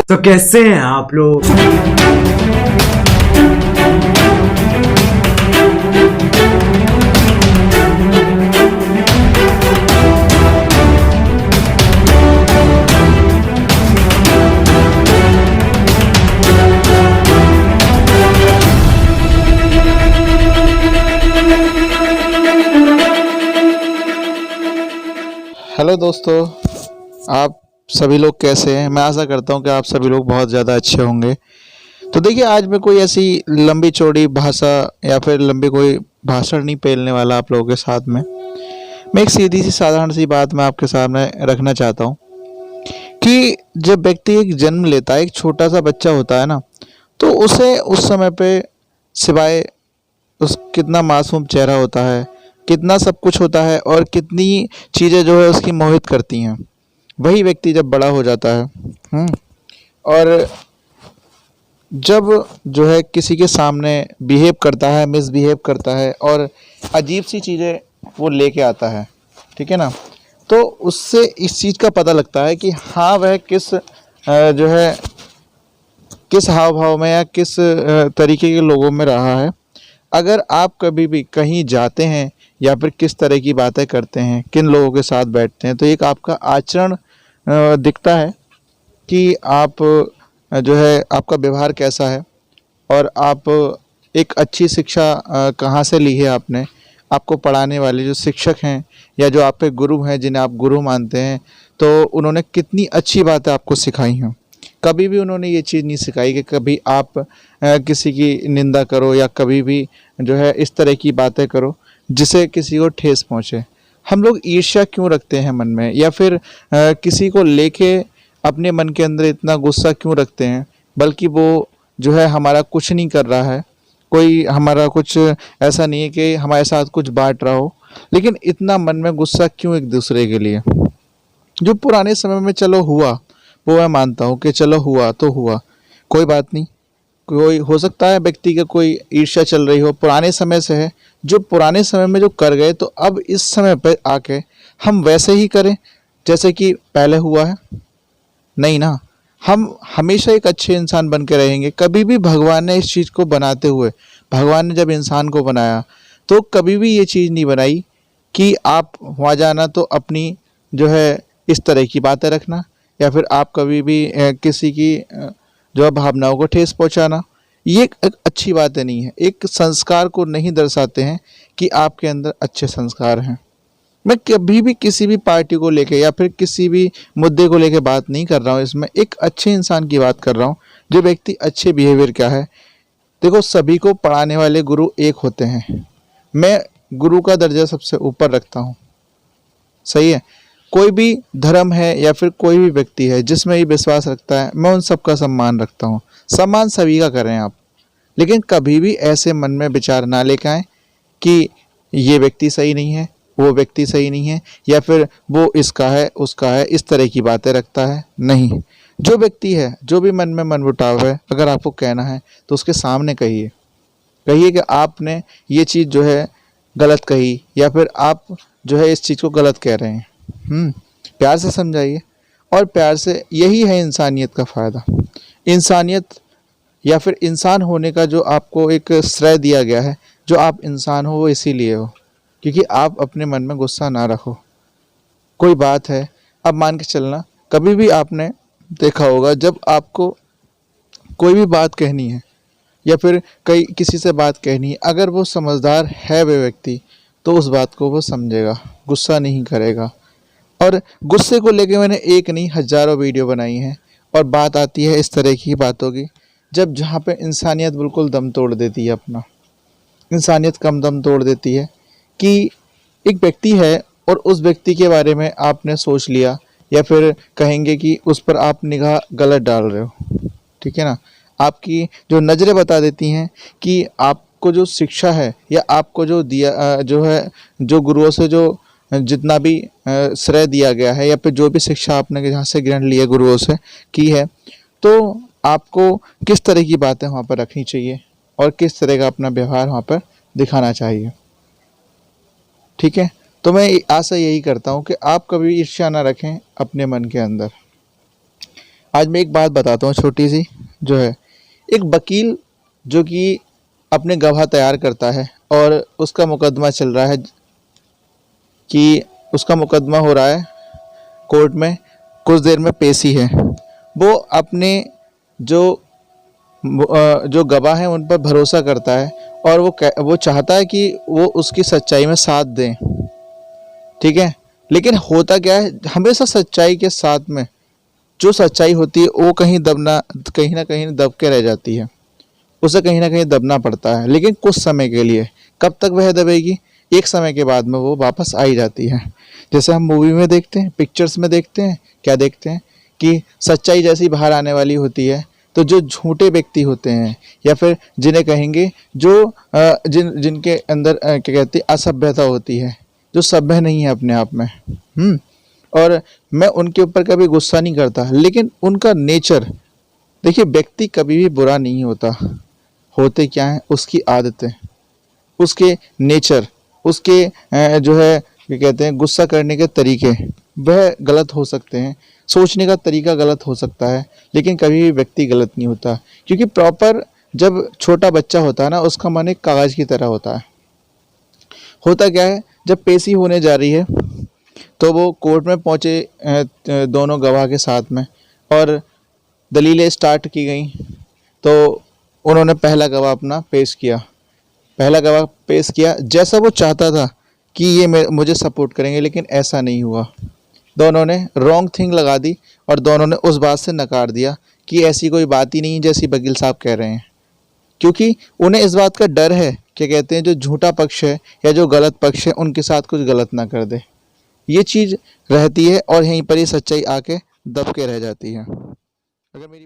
तो कैसे हैं आप लोग। हेलो दोस्तों, आप सभी लोग कैसे हैं। मैं आशा करता हूं कि आप सभी लोग बहुत ज़्यादा अच्छे होंगे। तो देखिए, आज मैं कोई ऐसी लंबी चौड़ी भाषा या फिर लंबी कोई भाषण नहीं पेलने वाला आप लोगों के साथ में। मैं एक सीधी सी साधारण सी बात मैं आपके सामने रखना चाहता हूं कि जब व्यक्ति एक जन्म लेता है, एक छोटा सा बच्चा होता है ना, तो उसे उस समय पे सिवाय उस कितना मासूम चेहरा होता है, कितना सब कुछ होता है और कितनी चीज़ें जो है उसकी मोहित करती हैं। वही व्यक्ति जब बड़ा हो जाता है और जब जो है किसी के सामने बिहेव करता है, मिसबिहेव करता है और अजीब सी चीज़ें वो लेके आता है, ठीक है ना, तो उससे इस चीज़ का पता लगता है कि हाँ, वह जो है किस हाव भाव में या किस तरीके के लोगों में रहा है। अगर आप कभी भी कहीं जाते हैं या फिर किस तरह की बातें करते हैं, किन लोगों के साथ बैठते हैं, तो एक आपका आचरण दिखता है कि आप जो है आपका व्यवहार कैसा है और आप एक अच्छी शिक्षा कहाँ से ली है आपने। आपको पढ़ाने वाले जो शिक्षक हैं या जो आपके गुरु हैं, जिन्हें आप गुरु मानते हैं, तो उन्होंने कितनी अच्छी बातें आपको सिखाई हैं। कभी भी उन्होंने ये चीज़ नहीं सिखाई कि कभी आप किसी की निंदा करो या कभी भी जो है इस तरह की बातें करो जिससे किसी को ठेस पहुँचे। हम लोग ईर्ष्या क्यों रखते हैं मन में, या फिर किसी को लेके अपने मन के अंदर इतना गुस्सा क्यों रखते हैं, बल्कि वो जो है हमारा कुछ नहीं कर रहा है, कोई हमारा कुछ ऐसा नहीं है कि हमारे साथ कुछ बांट रहा हो, लेकिन इतना मन में गुस्सा क्यों एक दूसरे के लिए। जो पुराने समय में चलो हुआ, वो मैं मानता हूँ कि चलो हुआ तो हुआ, कोई बात नहीं। कोई हो सकता है व्यक्ति का कोई ईर्ष्या चल रही हो, पुराने समय से है, जो पुराने समय में जो कर गए, तो अब इस समय पर आके हम वैसे ही करें जैसे कि पहले हुआ है। नहीं ना, हम हमेशा एक अच्छे इंसान बन के रहेंगे। कभी भी भगवान ने इस चीज़ को बनाते हुए, भगवान ने जब इंसान को बनाया तो कभी भी ये चीज़ नहीं बनाई कि आप वहाँ जाना तो अपनी जो है इस तरह की बातें रखना, या फिर आप कभी भी किसी की जो है भावनाओं को ठेस पहुँचाना। ये एक अच्छी बातें नहीं है, एक संस्कार को नहीं दर्शाते हैं कि आपके अंदर अच्छे संस्कार हैं। मैं कभी भी किसी भी पार्टी को लेके या फिर किसी भी मुद्दे को लेके बात नहीं कर रहा हूँ, इसमें एक अच्छे इंसान की बात कर रहा हूँ, जो व्यक्ति अच्छे बिहेवियर का है। देखो, सभी को पढ़ाने वाले गुरु एक होते हैं। मैं गुरु का दर्जा सबसे ऊपर रखता हूँ, सही है। कोई भी धर्म है या फिर कोई भी व्यक्ति है जिसमें ये विश्वास रखता है, मैं उन सबका सम्मान रखता हूँ। सम्मान सभी का करें आप, लेकिन कभी भी ऐसे मन में विचार ना लेकर आए कि ये व्यक्ति सही नहीं है, वो व्यक्ति सही नहीं है, या फिर वो इसका है उसका है, इस तरह की बातें रखता है। नहीं, जो व्यक्ति है, जो भी मन में मनमुटाव है, अगर आपको कहना है तो उसके सामने कहिए। कहिए कि आपने ये चीज़ जो है गलत कही, या फिर आप जो है इस चीज़ को गलत कह रहे हैं। प्यार से समझाइए, और प्यार से, यही है इंसानियत का फ़ायदा। इंसानियत या फिर इंसान होने का जो आपको एक श्रेय दिया गया है, जो आप इंसान हो वो इसीलिए हो क्योंकि आप अपने मन में गुस्सा ना रखो। कोई बात है, अब मान के चलना, कभी भी आपने देखा होगा जब आपको कोई भी बात कहनी है या फिर कई किसी से बात कहनी है, अगर वो समझदार है वे व्यक्ति, तो उस बात को वो समझेगा, गुस्सा नहीं करेगा। और गुस्से को लेके मैंने एक नहीं हज़ारों वीडियो बनाई हैं। और बात आती है इस तरह की बातों की, जब जहाँ पे इंसानियत बिल्कुल दम तोड़ देती है अपना, इंसानियत कम दम तोड़ देती है कि एक व्यक्ति है और उस व्यक्ति के बारे में आपने सोच लिया, या फिर कहेंगे कि उस पर आप निगाह गलत डाल रहे हो, ठीक है ना। आपकी जो नज़रें बता देती हैं कि आपको जो शिक्षा है या आपको जो दिया जो है, जो गुरुओं से जो जितना भी श्रेय दिया गया है, या फिर जो भी शिक्षा आपने जहाँ से ग्रहण ली है गुरुओं से की है, तो आपको किस तरह की बातें वहाँ पर रखनी चाहिए और किस तरह का अपना व्यवहार वहाँ पर दिखाना चाहिए, ठीक है। तो मैं आशा यही करता हूँ कि आप कभी ईर्ष्या ना रखें अपने मन के अंदर। आज मैं एक बात बताता हूँ छोटी सी, जो है एक वकील जो कि अपने गवाह तैयार करता है और उसका मुकदमा चल रहा है, कि उसका मुकदमा हो रहा है कोर्ट में, कुछ देर में पेशी है। वो अपने जो जो गवाह हैं उन पर भरोसा करता है और वो चाहता है कि वो उसकी सच्चाई में साथ दें, ठीक है। लेकिन होता क्या है, हमेशा सच्चाई के साथ में जो सच्चाई होती है वो कहीं ना कहीं दब के रह जाती है, उसे कहीं ना कहीं दबना पड़ता है, लेकिन कुछ समय के लिए। कब तक वह दबेगी? एक समय के बाद में वो वापस आ ही जाती है। जैसे हम मूवी में देखते हैं, पिक्चर्स में देखते हैं, क्या देखते हैं कि सच्चाई जैसी बाहर आने वाली होती है तो जो झूठे व्यक्ति होते हैं या फिर जिन्हें कहेंगे जो जिनके अंदर क्या कहते हैं असभ्यता होती है, जो सभ्य नहीं है अपने आप में, और मैं उनके ऊपर कभी गुस्सा नहीं करता, लेकिन उनका नेचर देखिए, व्यक्ति कभी भी बुरा नहीं होता। होते क्या है, उसकी आदतें, उसके नेचर, उसके जो है क्या कहते हैं गुस्सा करने के तरीके, वह गलत हो सकते हैं, सोचने का तरीका गलत हो सकता है, लेकिन कभी भी व्यक्ति गलत नहीं होता। क्योंकि प्रॉपर जब छोटा बच्चा होता है ना, उसका मन एक कागज़ की तरह होता है। होता क्या है, जब पेशी होने जा रही है तो वो कोर्ट में पहुँचे दोनों गवाह के साथ में, और दलीलें स्टार्ट की गई। तो उन्होंने पहला गवाह अपना पेश किया, पहला गवाह पेश किया जैसा वो चाहता था कि ये मुझे सपोर्ट करेंगे, लेकिन ऐसा नहीं हुआ। दोनों ने रॉन्ग थिंग लगा दी और दोनों ने उस बात से नकार दिया कि ऐसी कोई बात ही नहीं है जैसी वकील साहब कह रहे हैं। क्योंकि उन्हें इस बात का डर है, क्या कहते हैं, जो झूठा पक्ष है या जो गलत पक्ष है उनके साथ कुछ गलत ना कर दे। ये चीज़ रहती है और यहीं पर ही सच्चाई आके दब के रह जाती है। अगर मेरी